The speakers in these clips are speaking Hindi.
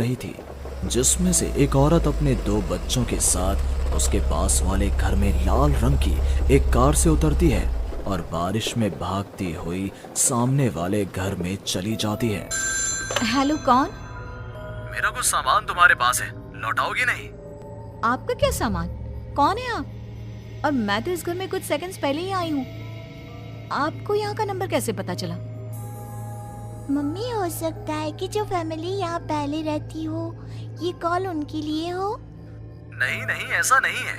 रही थी, जिसमें से एक औरत अपने 2 बच्चों के साथ उसके पास वाले घर में लाल रंग की एक कार से उतरती है और बारिश में भागती हुई सामने वाले घर में चली जाती है। हेलो, कौन? मेरा कुछ सामान तुम्हारे पास है, लौटाओगी नहीं? आपका क्या सामान? कौन है आप? और मैं तो इस घर में कुछ सेकंड्स पहले ही आई हूँ। आपको यहाँ का नंबर कैसे पता चला? मम्मी, हो सकता है कि जो फैमिली यहाँ पहले रहती हो, ये कॉल उनके लिए हो। नहीं नहीं, ऐसा नहीं है।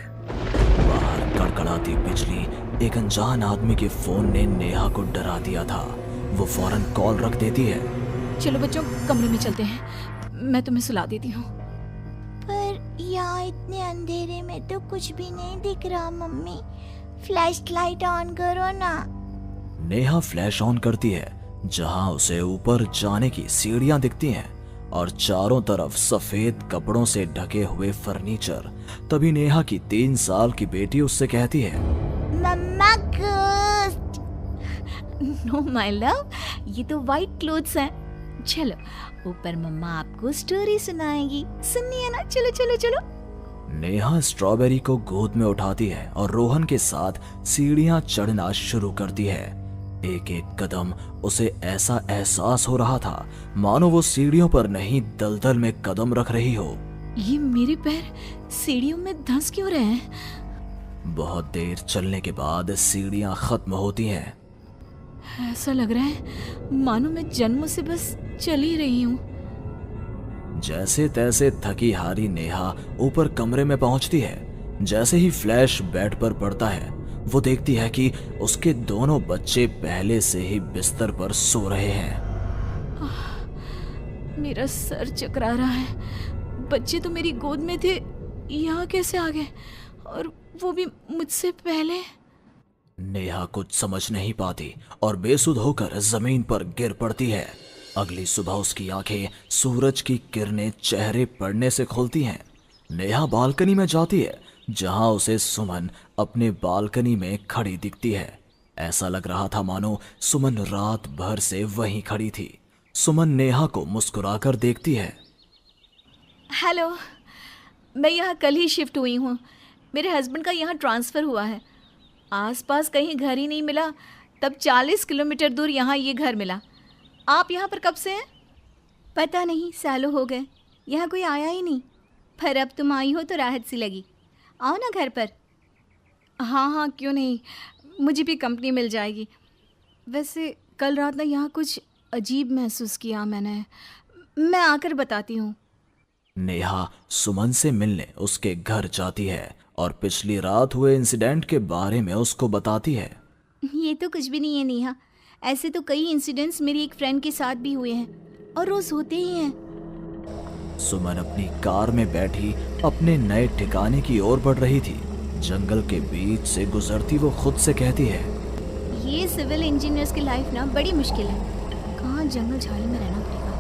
बाहर कड़कड़ाती बिजली एक अनजान आदमी के फोन ने नेहा को डरा दिया था। वो फौरन कॉल रख देती है। चलो बच्चों, कमरे में चलते हैं, मैं तुम्हें सुला देती हूँ। पर यहाँ इतने अंधेरे में तो कुछ भी नहीं दिख रहा मम्मी। फ्लैश लाइट ऑन करो ना। नेहा फ्लैश ऑन करती है, जहां उसे ऊपर जाने की सीढ़ियां दिखती हैं और चारों तरफ सफेद कपड़ों से ढके हुए फर्नीचर। तभी नेहा की 3 साल की बेटी उससे कहती है, मम्मा घोस्ट। नो माय लव, ये तो वाइट क्लोथ्स हैं। चलो ऊपर, मम्मा आपको स्टोरी सुनाएगी, सुननी है ना? चलो चलो चलो। नेहा स्ट्रॉबेरी को गोद में उठाती है और रोहन के साथ सीढ़ियां चढ़ना शुरू करती है। एक एक कदम उसे ऐसा एहसास हो रहा था मानो वो सीढ़ियों पर नहीं दलदल में कदम रख रही हो। ये मेरे पैर सीढ़ियों में धंस क्यों रहे हैं? बहुत देर चलने के बाद सीढ़ियां खत्म होती हैं। ऐसा लग रहा है मानो मैं जन्म से बस चल ही रही हूँ। जैसे तैसे थकी हारी नेहा ऊपर कमरे में पहुंचती है। जैसे ही फ्लैश बेड पर पड़ता है, वो देखती है कि उसके दोनों बच्चे पहले से ही बिस्तर पर सो रहे हैं। मेरा सर चकरा रहा है। बच्चे तो मेरी गोद में थे, यहाँ कैसे आ गए? और वो भी मुझसे पहले। नेहा कुछ समझ नहीं पाती और बेसुध होकर जमीन पर गिर पड़ती है। अगली सुबह उसकी आंखें सूरज की किरणें चेहरे पड़ने से खुलती हैं। नेहा बालकनी में जाती है, जहां उसे सुमन अपने बालकनी में खड़ी दिखती है। ऐसा लग रहा था मानो सुमन रात भर से वहीं खड़ी थी। सुमन नेहा को मुस्कुराकर देखती है। हेलो, मैं यहाँ कल ही शिफ्ट हुई हूँ। मेरे हस्बैंड का यहाँ ट्रांसफ़र हुआ है। आसपास कहीं घर ही नहीं मिला, तब 40 किलोमीटर दूर यहाँ ये घर मिला। आप यहाँ पर कब से हैं? पता नहीं, सालों हो गए, यहाँ कोई आया ही नहीं। पर अब तुम आई हो तो राहत सी लगी। आओ ना घर पर। हाँ हाँ, क्यों नहीं, मुझे भी कंपनी मिल जाएगी। वैसे कल रात ना यहाँ कुछ अजीब महसूस किया मैंने। मैं आकर बताती हूँ। नेहा सुमन से मिलने उसके घर जाती है और पिछली रात हुए इंसिडेंट के बारे में उसको बताती है। ये तो कुछ भी नहीं है नेहा। ऐसे तो कई इंसिडेंट्स मेरी एक फ्रेंड के साथ भी हुए हैं और रोज होते ही हैं। सुमन अपनी कार में बैठी अपने नए ठिकाने की ओर बढ़ रही थी। जंगल के बीच से गुजरती वो खुद से कहती है, ये सिविल इंजीनियर्स की लाइफ ना बड़ी मुश्किल है। कहाँ जंगल झाड़ी में रहना पड़ेगा।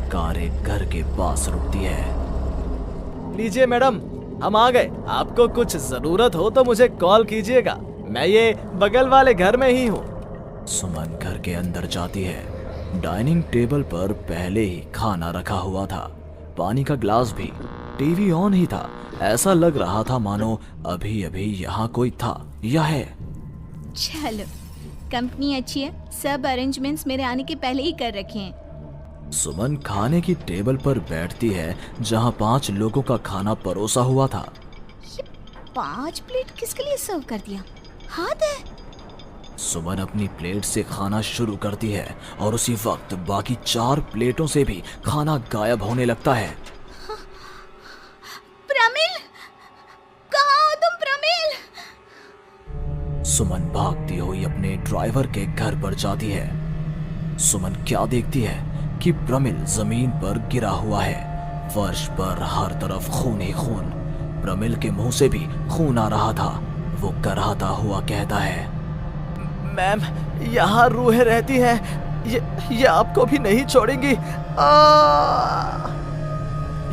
कार एक घर के पास रुकती है। लीजिए मैडम, हम आ गए। आपको कुछ जरूरत हो तो मुझे कॉल कीजिएगा, मैं ये बगल वाले घर में ही हूँ। सुमन घर के अंदर जाती है। डाइनिंग टेबल पर पहले ही खाना रखा हुआ था, पानी का ग्लास भी, टीवी ऑन ही था। ऐसा लग रहा था मानो अभी अभी यहाँ कोई था या है। चलो, कंपनी अच्छी है, सब अरेंजमेंट्स मेरे आने के पहले ही कर रखे हैं। सुमन खाने की टेबल पर बैठती है, जहाँ 5 लोगों का खाना परोसा हुआ था। ये 5 प्लेट किसके लिए सर्व कर दिया? हाथ है। सुमन अपनी प्लेट से खाना शुरू करती है और उसी वक्त बाकी 4 प्लेटों से भी खाना गायब होने लगता है। प्रमिल, कहाँ हो तुम प्रमिल? सुमन भागती हुई अपने ड्राइवर के घर पर जाती है। सुमन क्या देखती है कि प्रमिल जमीन पर गिरा हुआ है। फर्श पर हर तरफ खून ही खून। प्रमिल के मुंह से भी खून आ रहा था। वो कराहता हुआ कहता है, मैम, यहाँ रूहें रहती हैं, ये आपको भी नहीं छोड़ेंगी।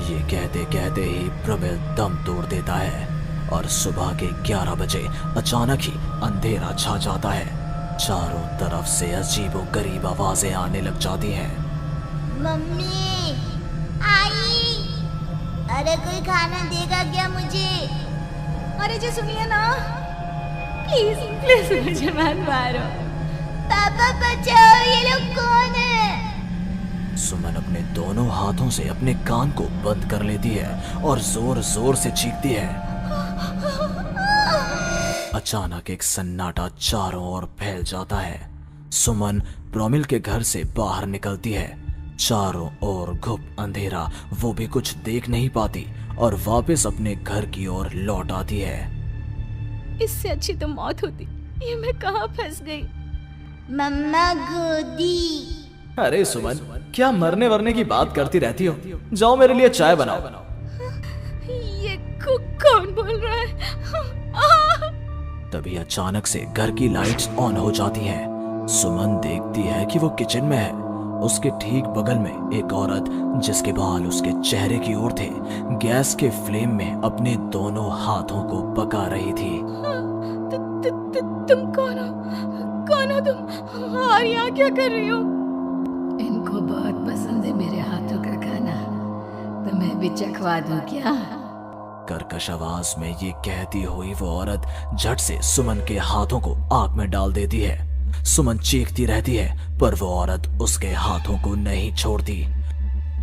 ये कहते कहते ही प्रमिल दम तोड़ देता है और सुबह के 11 बजे अचानक ही अंधेरा छा जाता है। चारों तरफ से अजीबोगरीब आवाजें आने लग जाती हैं। मम्मी, अरे कोई खाना देगा क्या मुझे? अरे जी सुनिए ना, प्लीज प्लीज मुझे मत मारो। पापा बचाओ, ये लोग कौन है? सुमन अपने दोनों हाथों से अपने कान को बंद कर लेती है और जोर जोर से चीखती है। अचानक एक सन्नाटा चारों ओर फैल जाता है। सुमन प्रोमिल के घर से बाहर निकलती है। चारों ओर घुप अंधेरा, वो भी कुछ देख नहीं पाती और वापस अपने घर की ओर लौट आती है। इससे अच्छी तो मौत होती, ये मैं कहाँ फंस गई। मम्मा गोदी। अरे सुमन, क्या मरने वरने की बात करती रहती हो? जाओ मेरे लिए चाय बनाओ। ये कौन बोल रहा है? तभी अचानक से घर की लाइट्स ऑन हो जाती हैं। सुमन देखती है कि वो किचन में है। उसके ठीक बगल में एक औरत, जिसके बाल उसके चेहरे की ओर थे, गैस के फ्लेम में अपने दोनों हाथों को पका रही थी। तुम कौन हो? कौन हो तुम? और यहाँ क्या कर रही हो? इनको बहुत पसंद है मेरे हाथों का खाना, तो मैं भी चखवा दूं क्या? कर्कश आवाज में ये कहती हुई वो औरत झट से सुमन के हाथों को आग में डाल देती है। सुमन चीखती रहती है, पर वो औरत उसके हाथों को नहीं छोड़ती।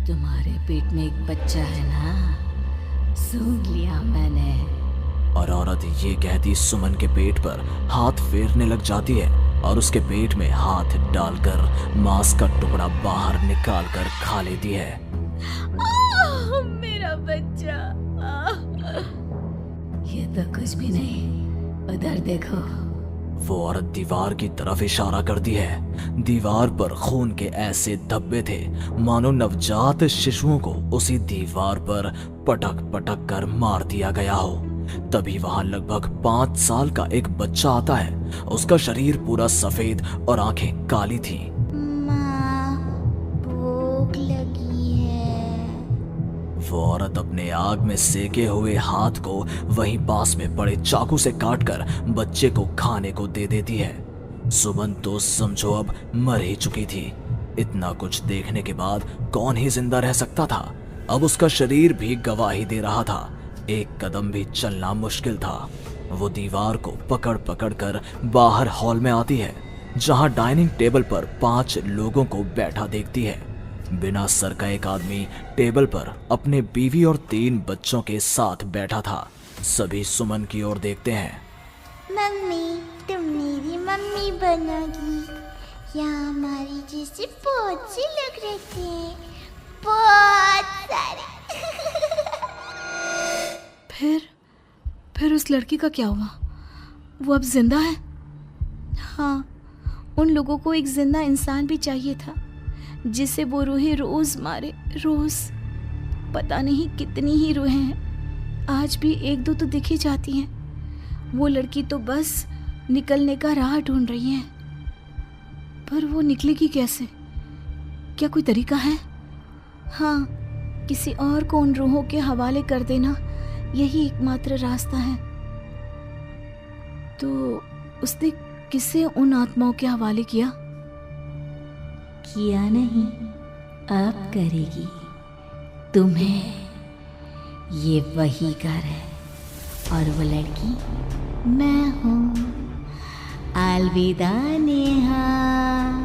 तुम्हारे पेट में एक बच्चा है ना, सूंघ लिया मैंने। और औरत ये कहती सुमन के पेट पर हाथ फेरने लग जाती है और उसके पेट में हाथ डालकर मांस का टुकड़ा बाहर निकाल कर खा लेती है। मेरा बच्चा। ये तो कुछ भी नहीं, उधर देखो। वो औरत दीवार की तरफ इशारा करती है। दीवार पर खून के ऐसे धब्बे थे मानो नवजात शिशुओं को उसी दीवार पर पटक पटक कर मार दिया गया हो। तभी वहां लगभग 5 साल का एक बच्चा आता है। उसका शरीर पूरा सफेद और आंखें काली थी। माँ, भूख लगी है। वो औरत अपने आग में सेके हुए हाथ को वहीं पास में पड़े चाकू से काटकर बच्चे को खाने को दे देती है। सुमन तो समझो अब मर ही चुकी थी। इतना कुछ देखने के बाद कौन ही जिंदा रह सकता था। अब उसका शरीर भी गवाही दे रहा था। एक कदम भी चलना मुश्किल था। वो दीवार को पकड़ पकड़ कर बाहर हॉल में आती है, जहां डाइनिंग टेबल पर 5 लोगों को बैठा देखती है। बिना सर का एक आदमी टेबल पर अपने बीवी और 3 बच्चों के साथ बैठा था। सभी सुमन की ओर देखते हैं। मम्मी, तुम मेरी मम्मी बनोगी। यहाँ हमारी जैसे बहुत से लोग रहते हैं, बहुत सारे। फिर उस लड़की का क्या हुआ? वो अब जिंदा है? हाँ, उन लोगों को एक जिंदा इंसान भी चाहिए था, जिसे वो रूहें रोज मारे, रोज। पता नहीं कितनी ही रूहें हैं, आज भी 1-2 तो दिख ही जाती हैं। वो लड़की तो बस निकलने का राह ढूंढ रही है, पर वो निकलेगी कैसे? क्या कोई तरीका है? हाँ, किसी और को उन रूहों के हवाले कर देना यही एकमात्र रास्ता है। तो उसने किसे उन आत्माओं के हवाले किया? किया नहीं, अब करेगी। तुम्हें ये वही घर है और वो लड़की मैं हूँ। अलविदा नेहा।